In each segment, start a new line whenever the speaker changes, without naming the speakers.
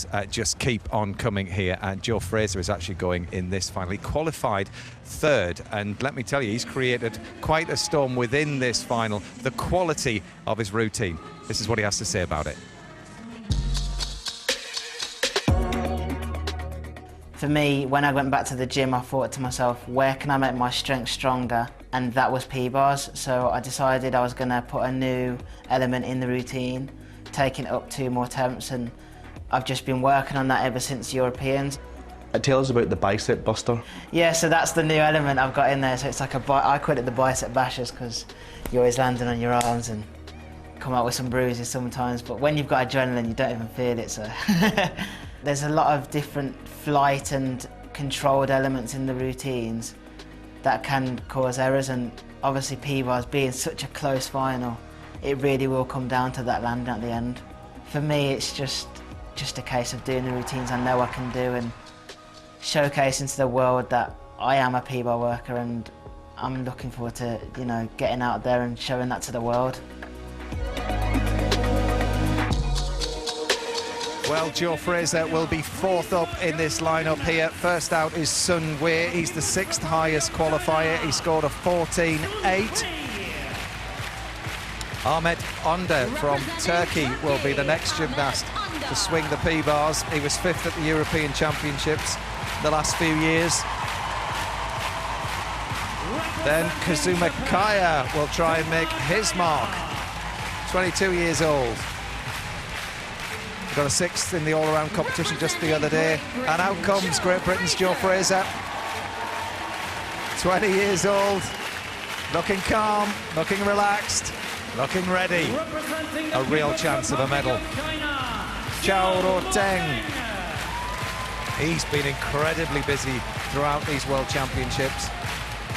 results just keep on coming here, and Joe Frazer is actually going in this final. He qualified third, and let me tell you, he's created quite a storm within this final. The quality of his routine. This is what he has to say about it.
For me, when I went back to the gym, I thought to myself, where can I make my strength stronger? And that was P-bars, so I decided I was going to put a new element in the routine, taking it up 2 more attempts, and I've just been working on that ever since Europeans.
Tell us about the bicep buster.
Yeah, so that's the new element I've got in there, so it's like I call it the bicep bashers, because you're always landing on your arms and come out with some bruises sometimes, but when you've got adrenaline, you don't even feel it, so... There's a lot of different flight and controlled elements in the routines that can cause errors, and obviously P-bars being such a close final, it really will come down to that landing at the end. For me, it's just a case of doing the routines I know I can do and showcasing to the world that I am a P-bar worker, and I'm looking forward to, you know, getting out there and showing that to the world.
Well, Joe Frazer will be 4th up in this lineup here. First out is Sun Wei. He's the 6th highest qualifier. He scored a 14.8. Ahmet Önder from Turkey will be the next gymnast to swing the P-bars. He was 5th at the European Championships the last few years. Then Kazuma Kaya will try and make his mark. 22 years old. He got a 6th in the all-around competition just the other day. And out comes Great Britain's Joe Frazer. 20 years old, looking calm, looking relaxed, looking ready. A real chance of a medal. Chao Roteng. He's been incredibly busy throughout these World Championships.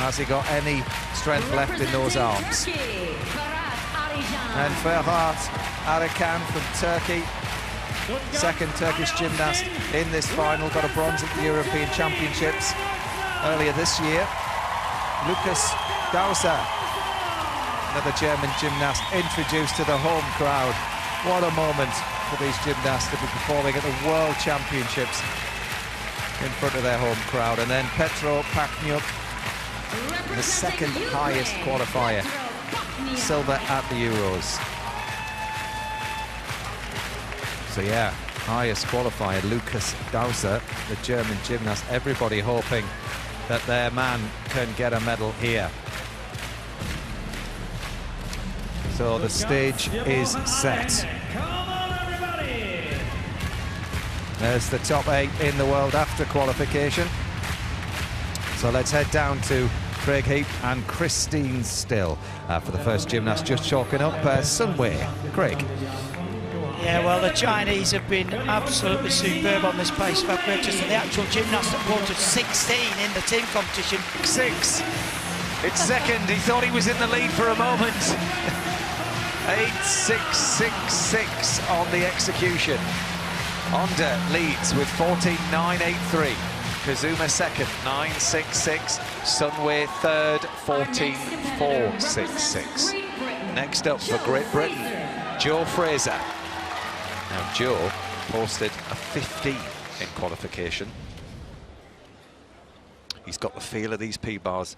Has he got any strength left in those arms? And Ferhat Arakan from Turkey, 2nd Turkish gymnast in this final, got a bronze at the European Championships earlier this year. Lukas Dauser, another German gymnast, introduced to the home crowd. What a moment for these gymnasts to be performing at the World Championships in front of their home crowd. And then Petro Pachniuk, the 2nd highest qualifier, silver at the Euros. So yeah, highest qualifier, Lukas Dauser, the German gymnast. Everybody hoping that their man can get a medal here. So the stage is set. There's the top 8 in the world after qualification. So let's head down to Craig Heap and Christine Still for the first gymnast just chalking up Sun Wei. Craig.
Yeah, well, the Chinese have been absolutely superb on this pace of apparatus, and the actual gymnast that quoted 16 in the team competition.
6. It's second. He thought he was in the lead for a moment. 8.666 on the execution. Önder leads with 14.983. Kazuma 2nd, 9.66. Sun Wei 3rd, 14.466. Next up for Great Britain, Joe Frazer. Now Joe posted a 15 in qualification. He's got the feel of these P-bars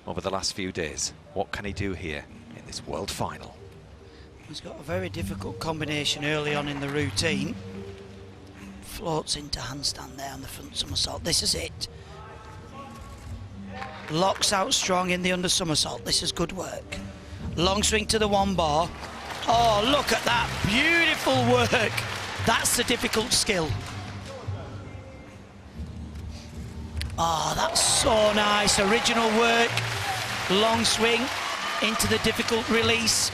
over the last few days. What can he do here in this world final?
He's got a very difficult combination early on in the routine. Floats into handstand there on the front somersault. This is it. Locks out strong in the under somersault. This is good work. Long swing to the 1 bar. Oh, look at that, beautiful work. That's the difficult skill. Oh, that's so nice, original work. Long swing into the difficult release.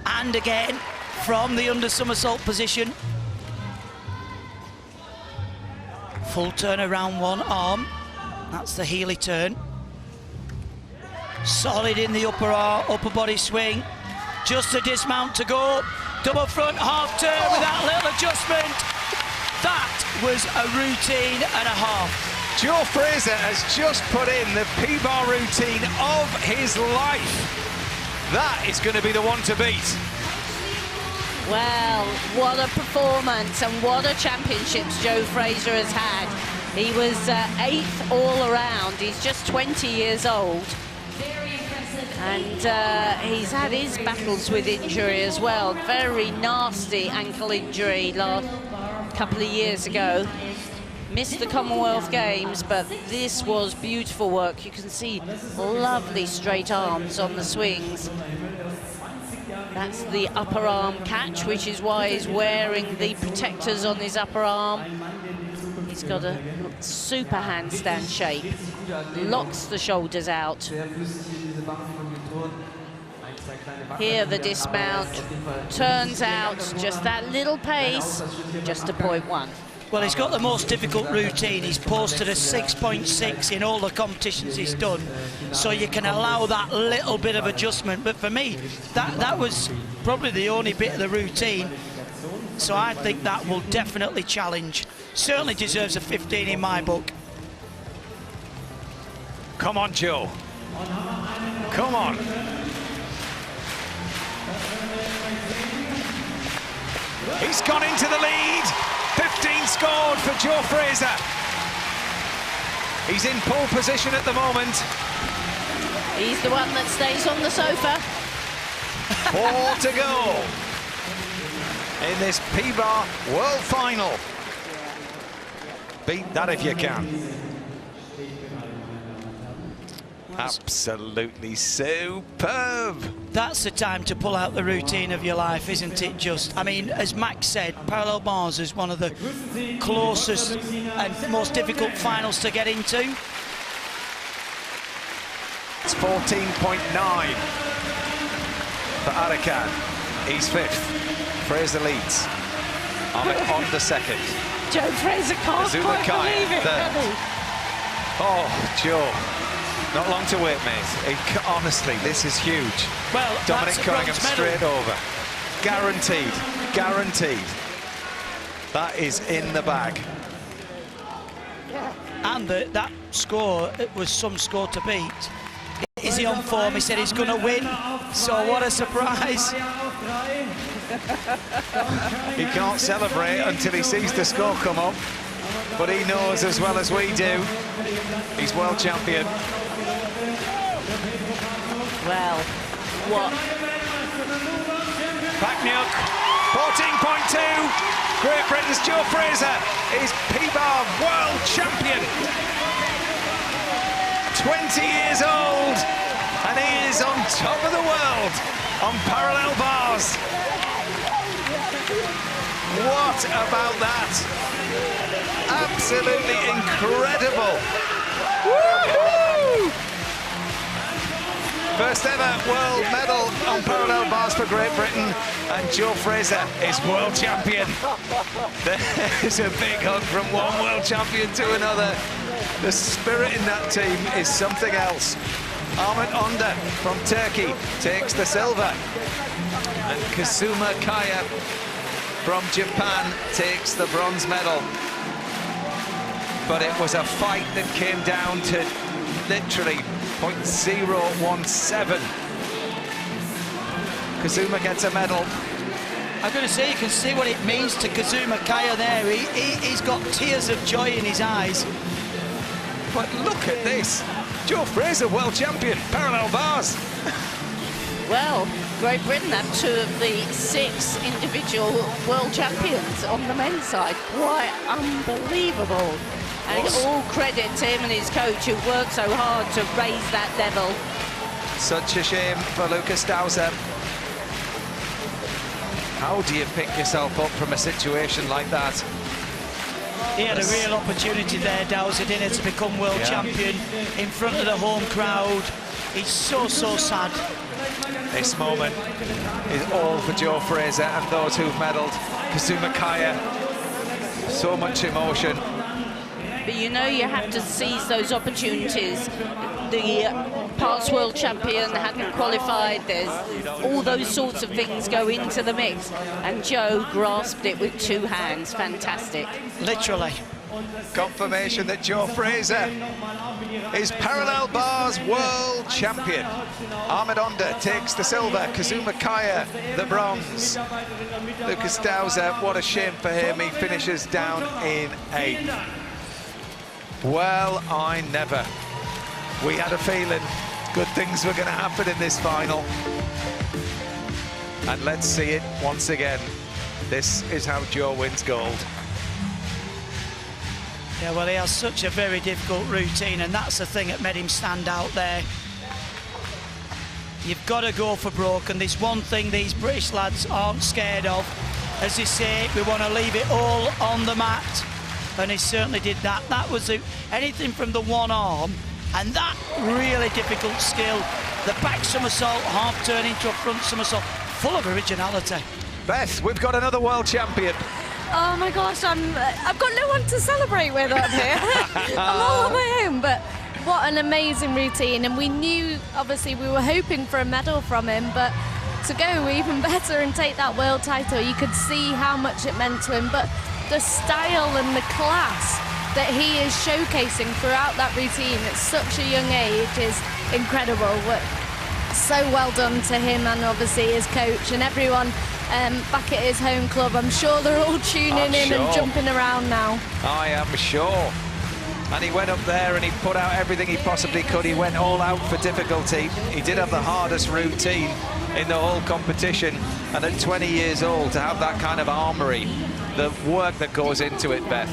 And again, from the under somersault position. Full turn around 1 arm. That's the Healy turn. Solid in the upper body swing. Just a dismount to go. Double front half turn with that little adjustment. That was a routine and a half.
Joe Frazer has just put in the P-bar routine of his life. That is going to be the one to beat.
Well, what a performance and what a championships Joe Frazer has had. He was 8th all around. He's just 20 years old. And he's had his battles with injury as well. Very nasty ankle injury last couple of years ago. Missed the Commonwealth Games, but this was beautiful work. You can see lovely straight arms on the swings. That's the upper arm catch, which is why he's wearing the protectors on his upper arm. He's got a super handstand shape. Locks the shoulders out. Here the dismount turns out just that little pace, just a 0.1.
Well, he's got the most difficult routine. He's posted a 6.6 in all the competitions he's done, so you can allow that little bit of adjustment. But for me, that was probably the only bit of the routine, so I think that will definitely challenge. Certainly deserves a 15 in my book.
Come on, Joe. Come on. He's gone into the lead. 15 scored for Joe Frazer. He's in pole position at the moment.
He's the one that stays on the sofa.
4 to go in this P-Bar World Final. Beat that if you can. Absolutely superb.
That's the time to pull out the routine of your life, isn't it? Just, I mean, as Max said, parallel bars is one of the closest and most difficult finals to get into.
It's 14.9 for Arakan. He's 5th. Frazer leads. On the 2nd.
Joe Frazer can't quite believe it, can he?
Oh, Joe. Not long to wait, mate. Honestly, this is huge.
Well,
Dominic Cunningham straight over. Guaranteed. Guaranteed. That is in the bag.
And that score, it was some score to beat. Is he on form? He said he's going to win. So what a surprise.
He can't celebrate until he sees the score come up. But he knows as well as we do, he's world champion.
Well, what?
Bakniuk, 14.2. Great Britain's Joe Frazer is P-Bar world champion. 20 years old, and he is on top of the world on parallel bars. What about that? Absolutely incredible. Woohoo! First ever world medal on parallel bars for Great Britain, and Joe Frazer is world champion. There's a big hug from one world champion to another. The spirit in that team is something else. Ahmet Onda from Turkey takes the silver, and Kazuma Kaya from Japan takes the bronze medal. But it was a fight that came down to literally 0.017. Kazuma gets a medal.
I'm going to say, you can see what it means to Kazuma Kaya there. He's got tears of joy in his eyes.
But look at this. Joe Frazer, world champion, parallel bars.
Well, Great Britain have 2 of the 6 individual world champions on the men's side. Quite unbelievable. And all credit to him and his coach, who worked so hard to raise that level.
Such a shame for Lucas Dowser. How do you pick yourself up from a situation like that?
He had a real opportunity there, Dowser, didn't he, to become world champion in front of the home crowd. He's so sad.
This moment is all for Joe Frazer and those who've medalled. Kazuma Kaya, so much emotion.
But you know, you have to seize those opportunities. The past world champion hadn't qualified. There's all those sorts of things go into the mix. And Joe grasped it with 2 hands. Fantastic.
Literally.
Confirmation that Joe Frazer is parallel bars world champion. Ahmed Onda takes the silver, Kazuma Kaya the bronze. Lucas Dowser, what a shame for him, he finishes down in 8th. Well, I never. We had a feeling good things were going to happen in this final. And let's see it once again. This is how Joe wins gold.
Yeah, well, he has such a very difficult routine, and that's the thing that made him stand out there. You've got to go for broke, and there's one thing these British lads aren't scared of. As they say, we want to leave it all on the mat, and he certainly did that. That was anything from the one arm, and that really difficult skill. The back somersault, half turn into a front somersault, full of originality.
Beth, we've got another world champion.
Oh my gosh, I've got no one to celebrate with up here. I'm all on my own, but what an amazing routine. And we knew, obviously, we were hoping for a medal from him, but to go even better and take that world title, you could see how much it meant to him. But the style and the class that he is showcasing throughout that routine at such a young age is incredible. So well done to him and obviously his coach and everyone back at his home club. I'm sure they're all tuning in and jumping around now.
I am sure. And he went up there and he put out everything he possibly could. He went all out for difficulty. He did have the hardest routine in the whole competition. And at 20 years old, to have that kind of armoury, the work that goes into it, Beth.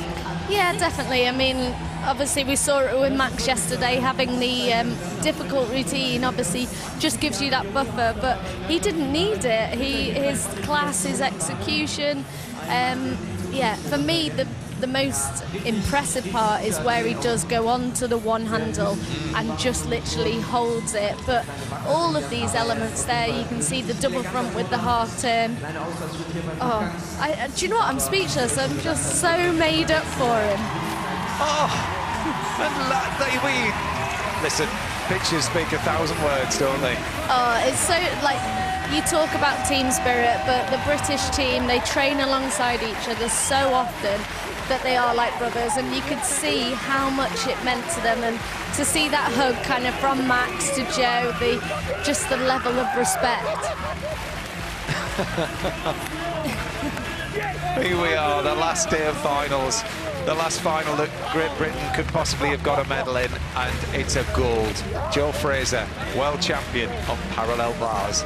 Yeah, definitely. I mean, obviously we saw it with Max yesterday, having the difficult routine obviously just gives you that buffer, but he didn't need it. His class, his execution, yeah, for me the most impressive part is where he does go on to the one handle and just literally holds it. But all of these elements there, you can see the double front with the half turn. Oh, do you know what? I'm speechless. I'm just so made up for him.
Oh, and listen, pictures speak 1,000 words, don't they?
Oh, it's so, like, you talk about team spirit, but the British team, they train alongside each other so often that they are like brothers, and you could see how much it meant to them, and to see that hug kind of from Max to Joe, just the level of respect.
Here we are, the last day of finals. The last final that Great Britain could possibly have got a medal in, and it's a gold. Joe Frazer, world champion on parallel bars.